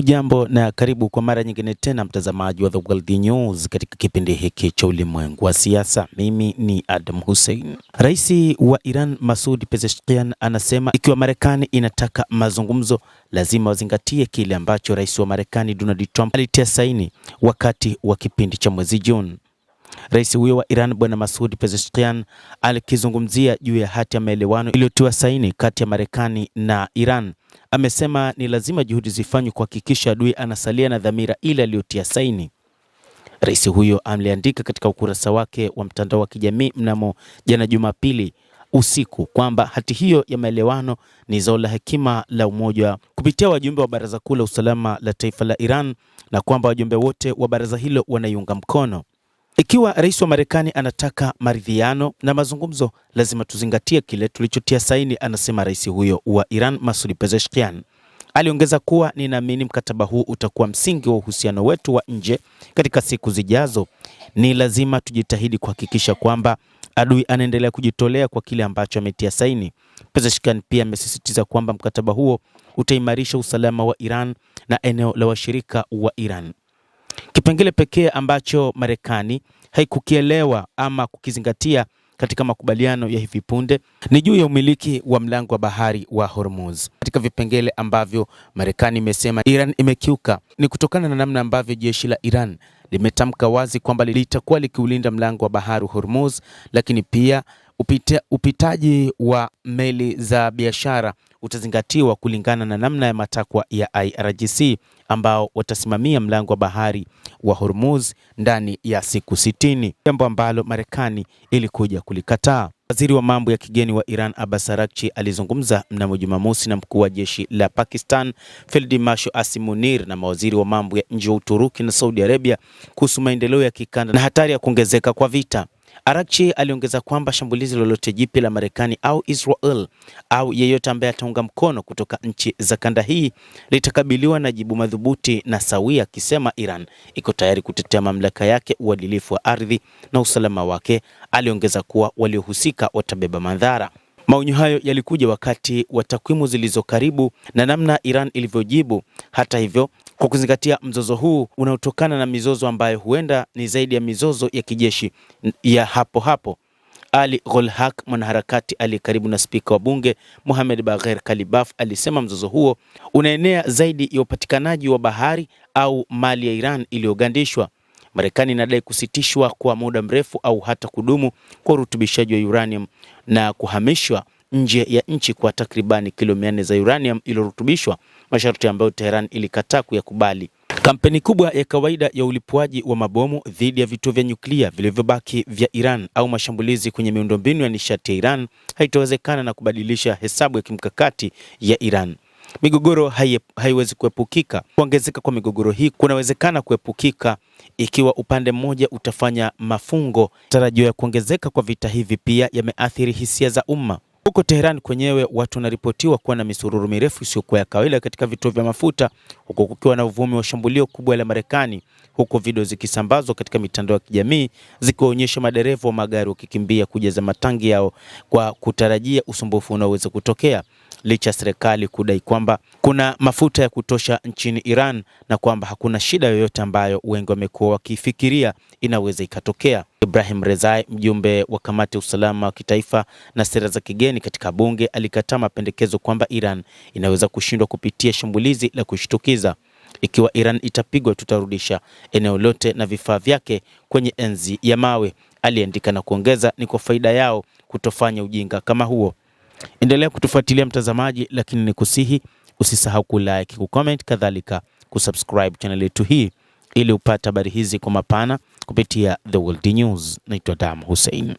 Hujambo na karibu kwa mara nyingine tena mtazamaji wa The World News katika kipindi hiki cha ulimwengu wa siasa. Mimi ni Adam Hussein. Rais wa Iran Masoud Pezeshkian anasema ikiwa Marekani inataka mazungumzo lazima wazingatie kile ambacho rais wa Marekani Donald Trump alitia saini wakati wa kipindi cha mwezi Juni. Rais huyo wa Iran Bwana Masoud Pezeshkian alikizungumzia juu ya hati ya maelewano iliyotiwa saini kati ya Marekani na Iran. Amesema ni lazima juhudi zifanywe kuhakikisha adui anasalia na dhamira ile aliyotia saini. Rais huyo aliandika katika ukurasa wake wa mtandao wa kijamii mnamo jana Jumapili usiku kwamba hati hiyo ya maelewano ni zao la hekima la umoja kupitia wajumbe wa Baraza Kuu la Usalama la Taifa la Iran na kwamba wajumbe wote wa baraza hilo wanaiunga mkono. Ikiwa rais wa Marekani anataka maridhiano na mazungumzo, lazima tuzingatie kile tulichotia saini, anasema rais huyo wa Iran Masoud Pezeshkian. Aliongeza kuwa ninaamini mkataba huu utakuwa msingi wa uhusiano wetu wa nje katika siku zijazo. Ni lazima tujitahidi kuhakikisha kwamba adui anaendelea kujitolea kwa kile ambacho ametia saini. Pezeshkian pia amesisitiza kwamba mkataba huo utaimarisha usalama wa Iran na eneo la washirika wa Iran. Kipengele pekee ambacho Marekani haikukielewa ama kukizingatia katika makubaliano ya hivi punde ni juu ya umiliki wa mlango wa bahari wa Hormuz. Katika vipengele ambavyo Marekani imesema Iran imekiuka ni kutokana na namna ambavyo jeshi la Iran limetamka wazi kwamba litakuwa likiulinda mlango wa bahari Hormuz, lakini pia upitaji wa meli za biashara utazingatiwa kulingana na namna ya matakwa ya IRGC ambao watasimamia mlango wa bahari wa Hormuz ndani ya siku 60, jambo ambalo Marekani ilikuja kulikataa. Waziri wa mambo ya kigeni wa Iran Abbas Araghchi alizungumza mnamo Jumamosi na mkuu wa jeshi la Pakistan Field Marshal Asim Munir na mawaziri wa mambo ya nje wa Uturuki na Saudi Arabia kuhusu maendeleo ya kikanda na hatari ya kuongezeka kwa vita. Araghchi aliongeza kwamba shambulizi lolote jipya la Marekani au Israel au yeyote ambaye ataunga mkono kutoka nchi za kanda hii litakabiliwa na jibu madhubuti na sawia, akisema Iran iko tayari kutetea mamlaka yake, uadilifu wa ardhi na usalama wake. Aliongeza kuwa waliohusika watabeba madhara. Maonyo hayo yalikuja wakati wa takwimu zilizo karibu na namna Iran ilivyojibu. Hata hivyo, kwa kuzingatia mzozo huu unaotokana na mizozo ambayo huenda ni zaidi ya mizozo ya kijeshi ya hapo, Ali Golhak, mwanaharakati ali karibu na spika wa bunge Mohamed Bagher Kalibaf, alisema mzozo huo unaenea zaidi ya upatikanaji wa bahari au mali ya Iran iliyogandishwa. Marekani inadai kusitishwa kwa muda mrefu au hata kudumu kwa urutubishaji wa uranium na kuhamishwa nje ya nchi kwa takribani kilo 400 za uranium iliyorutubishwa, masharti ambayo Tehran ilikataa kuyakubali. Kampeni kubwa ya kawaida ya ulipuaji wa mabomu dhidi ya vituo vya nyuklia vilivyobaki vya Iran au mashambulizi kwenye miundombinu ya nishati ya Iran haitawezekana na kubadilisha hesabu ya kimkakati ya Iran. Migogoro haiwezi kuepukika. Kuongezeka kwa migogoro hii kunawezekana kuepukika ikiwa upande mmoja utafanya mafungo. Tarajio ya kuongezeka kwa vita hivi pia yameathiri hisia za umma. Huko Tehran kwenyewe watu wanaripotiwa kuwa na misururu mirefu isiyokuwa ya kawaida katika vituo vya mafuta, huko kukiwa na uvumi wa shambulio kubwa la Marekani, huko video zikisambazwa katika mitandao ya kijamii zikionyesha madereva wa magari wakikimbia kujaza matangi yao kwa kutarajia usumbufu unaoweza kutokea, licha ya serikali kudai kwamba kuna mafuta ya kutosha nchini Iran na kwamba hakuna shida yoyote ambayo wengi wamekuwa wakifikiria inaweza ikatokea. Ibrahim Rezai, mjumbe wa kamati ya usalama wa kitaifa na sera za kigeni katika bunge, alikataa mapendekezo kwamba Iran inaweza kushindwa kupitia shambulizi la kushtukiza. Ikiwa Iran itapigwa, tutarudisha eneo lote na vifaa vyake kwenye enzi ya mawe, aliandika na kuongeza, ni kwa faida yao kutofanya ujinga kama huo. Endelea kutufuatilia mtazamaji, lakini nikusihi usisahau kulike, kucomment, kadhalika kusubscribe channel yetu hii ili upate habari hizi kwa mapana kupitia The World News. Naitwa Adam Hussein.